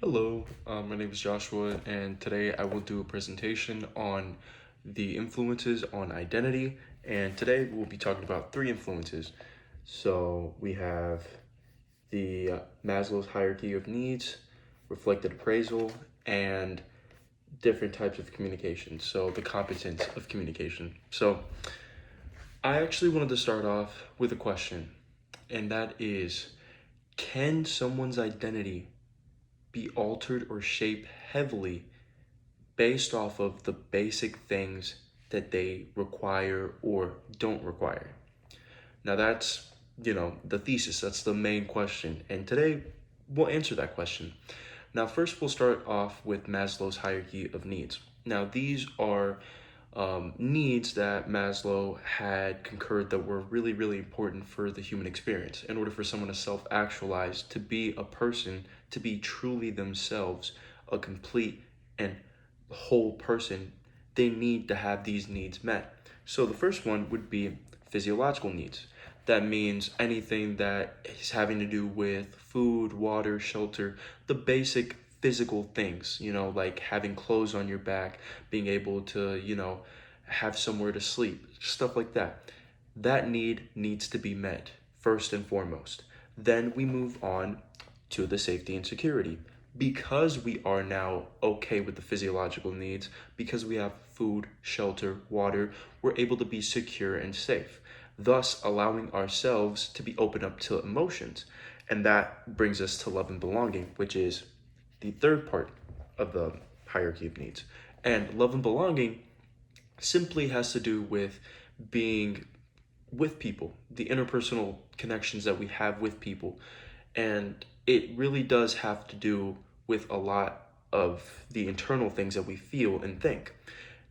Hello, my name is Joshua, and today I will do a presentation on the influences on identity. And today we'll be talking about three influences. So we have the Maslow's hierarchy of needs, reflected appraisal, and different types of communication. So the competence of communication. So I actually wanted to start off with a question, and that is, can someone's identity be altered or shaped heavily based off of the basic things that they require or don't require? Now that's, the thesis, that's the main question. And today we'll answer that question. Now, first, we'll start off with Maslow's hierarchy of needs. Now, these are needs that Maslow had concurred that were really, really important for the human experience. In order for someone to self actualize, to be a person, to be truly themselves, a complete and whole person, they need to have these needs met. So, the first one would be physiological needs. That means anything that is having to do with food, water, shelter, the basic physical things, like having clothes on your back, being able to, have somewhere to sleep, stuff like that. That need needs to be met first and foremost. Then we move on to the safety and security. Because we are now okay with the physiological needs, because we have food, shelter, water, we're able to be secure and safe, thus allowing ourselves to be open up to emotions. And that brings us to love and belonging, which is the third part of the hierarchy of needs. And love and belonging simply has to do with being with people, the interpersonal connections that we have with people. And it really does have to do with a lot of the internal things that we feel and think.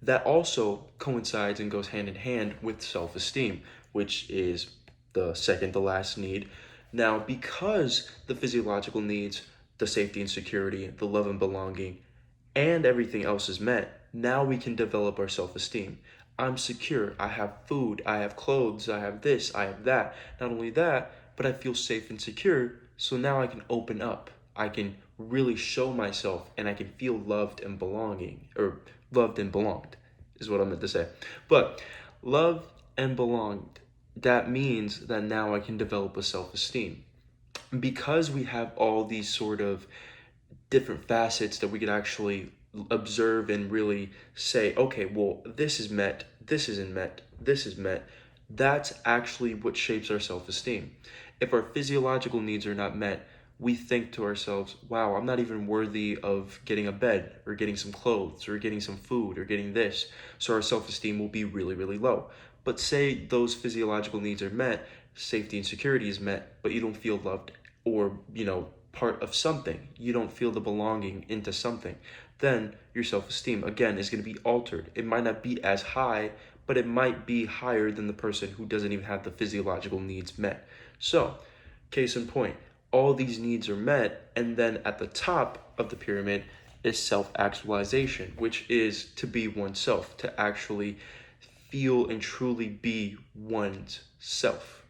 That also coincides and goes hand in hand with self esteem, which is the second to last need. Now, because the physiological needs, the safety and security, the love and belonging, and everything else is met, now we can develop our self esteem. I'm secure. I have food. I have clothes. I have this. I have that. Not only that, but I feel safe and secure. So now I can open up. I can really show myself and I can feel loved and belonging, or loved and belonged is what I meant to say. But loved and belonged, that means that now I can develop a self esteem. Because we have all these sort of different facets that we could actually observe and really say, okay, well, this is met, this isn't met, this is met. That's actually what shapes our self esteem. If our physiological needs are not met, we think to ourselves, wow, I'm not even worthy of getting a bed or getting some clothes or getting some food or getting this. So our self esteem will be really, really low. But say those physiological needs are met, safety and security is met, but you don't feel loved or, part of something, you don't feel the belonging into something, then your self-esteem again is going to be altered. It might not be as high, but it might be higher than the person who doesn't even have the physiological needs met. So, case in point, all these needs are met, and then at the top of the pyramid is self-actualization, which is to be oneself, to actually feel and truly be one's self,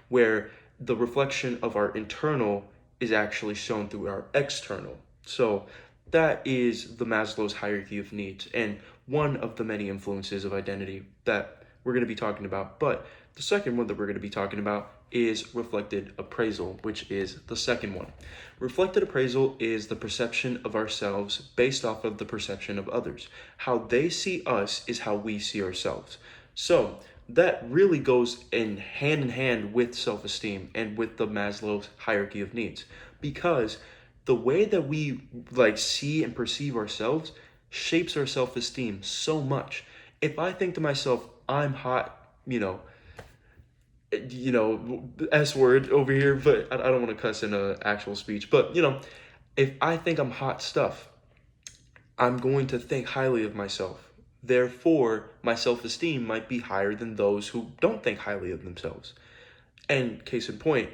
where the reflection of our internal is actually shown through our external. So that is the Maslow's hierarchy of needs and one of the many influences of identity that we're going to be talking about. But the second one that we're going to be talking about is reflected appraisal, which is the second one. Reflected appraisal is the perception of ourselves based off of the perception of others. How they see us is how we see ourselves. So that really goes in hand with self-esteem and with the Maslow's hierarchy of needs, because the way that we see and perceive ourselves shapes our self-esteem so much. If I think to myself, I'm hot, S word over here, but I don't want to cuss in a actual speech. But if I think I'm hot stuff, I'm going to think highly of myself. Therefore, my self-esteem might be higher than those who don't think highly of themselves. And case in point,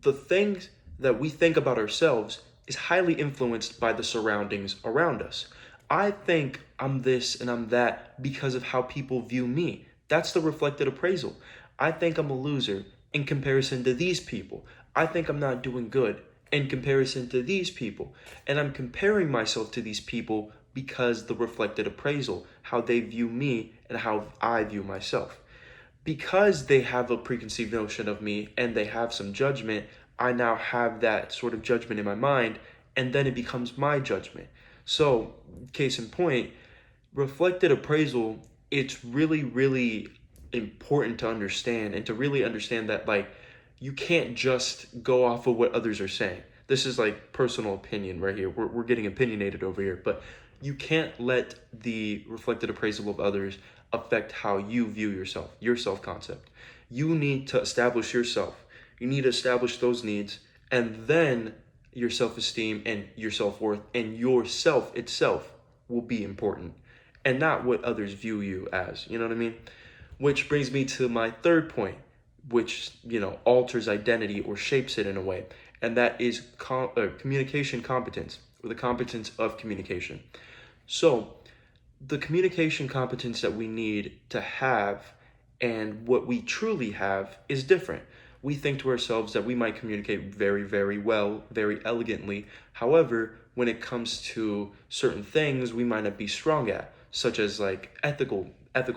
the things that we think about ourselves is highly influenced by the surroundings around us. I think I'm this and I'm that because of how people view me. That's the reflected appraisal. I think I'm a loser in comparison to these people. I think I'm not doing good in comparison to these people. And I'm comparing myself to these people because the reflected appraisal, how they view me and how I view myself. Because they have a preconceived notion of me and they have some judgment, I now have that sort of judgment in my mind, and then it becomes my judgment. So, case in point, reflected appraisal, it's really, really important to understand, and to really understand that, like, you can't just go off of what others are saying. This is like personal opinion right here. We're getting opinionated over here, but you can't let the reflected appraisal of others affect how you view yourself, your self concept. You need to establish yourself. You need to establish those needs, and then your self esteem and your self worth and yourself itself will be important, and not what others view you as. You know what I mean? Which brings me to my third point, which, alters identity or shapes it in a way, and that is communication competence, or the competence of communication. So, the communication competence that we need to have and what we truly have is different. We think to ourselves that we might communicate very, very well, very elegantly. However, when it comes to certain things, we might not be strong at, such as like ethical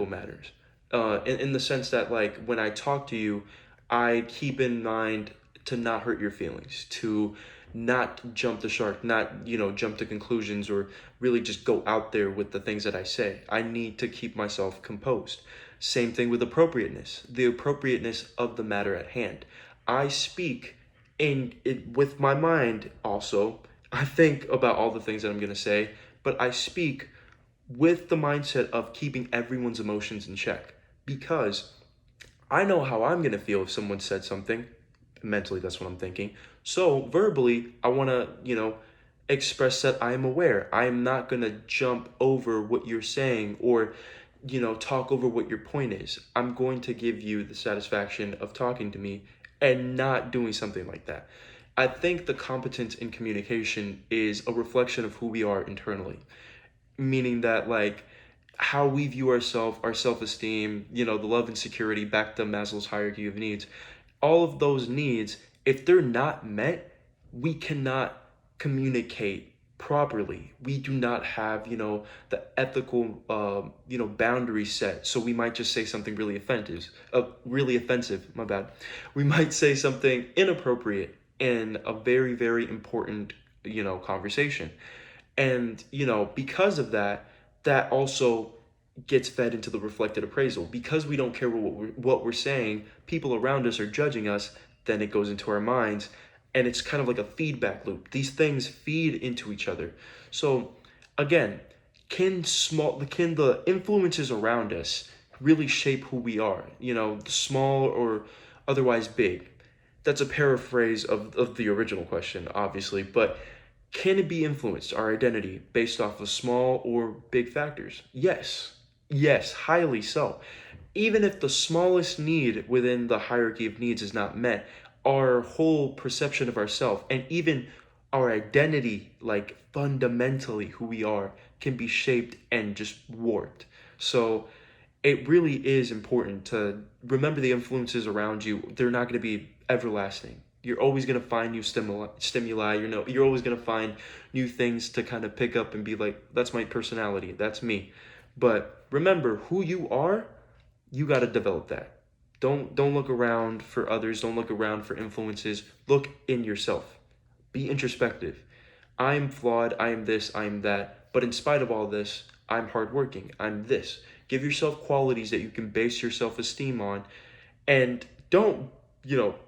matters. In the sense that, like, when I talk to you, I keep in mind to not hurt your feelings, to not jump the shark, not, jump to conclusions, or really just go out there with the things that I say. I need to keep myself composed. Same thing with appropriateness, the appropriateness of the matter at hand. I speak in it with my mind also. I think about all the things that I'm going to say, but I speak with the mindset of keeping everyone's emotions in check, because I know how I'm going to feel if someone said something. Mentally, that's what I'm thinking. So verbally, I want to, express that I am aware. I am not going to jump over what you're saying, or, talk over what your point is. I'm going to give you the satisfaction of talking to me and not doing something like that. I think the competence in communication is a reflection of who we are internally, meaning that, like, how we view ourselves, our self-esteem, the love and security, back to Maslow's hierarchy of needs. All of those needs, if they're not met, we cannot communicate properly. We do not have, the ethical, boundary set. So we might just say something really offensive, my bad. We might say something inappropriate in a very, very important, conversation. And, because of that, that also gets fed into the reflected appraisal. Because we don't care what we're saying, people around us are judging us, then it goes into our minds, and it's kind of like a feedback loop. These things feed into each other. So, again, can the influences around us really shape who we are? Small or otherwise big. That's a paraphrase of the original question, obviously, but can it be influenced, our identity, based off of small or big factors? Yes. Yes, highly so. Even if the smallest need within the hierarchy of needs is not met, our whole perception of ourselves and even our identity, like fundamentally who we are, can be shaped and just warped. So it really is important to remember the influences around you. They're not going to be everlasting. You're always going to find new stimuli. You're always going to find new things to kind of pick up and be like, that's my personality. That's me. But remember who you are. You got to develop that. Don't look around for others. Don't look around for influences. Look in yourself. Be introspective. I am flawed. I am this. I am that. But in spite of all this, I'm hardworking. I'm this. Give yourself qualities that you can base your self-esteem on, and don't,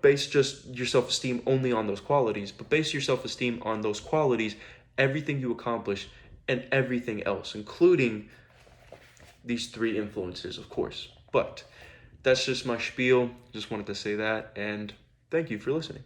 base just your self-esteem only on those qualities, but base your self-esteem on those qualities, everything you accomplish, and everything else, including these three influences, of course. But that's just my spiel. Just wanted to say that, and thank you for listening.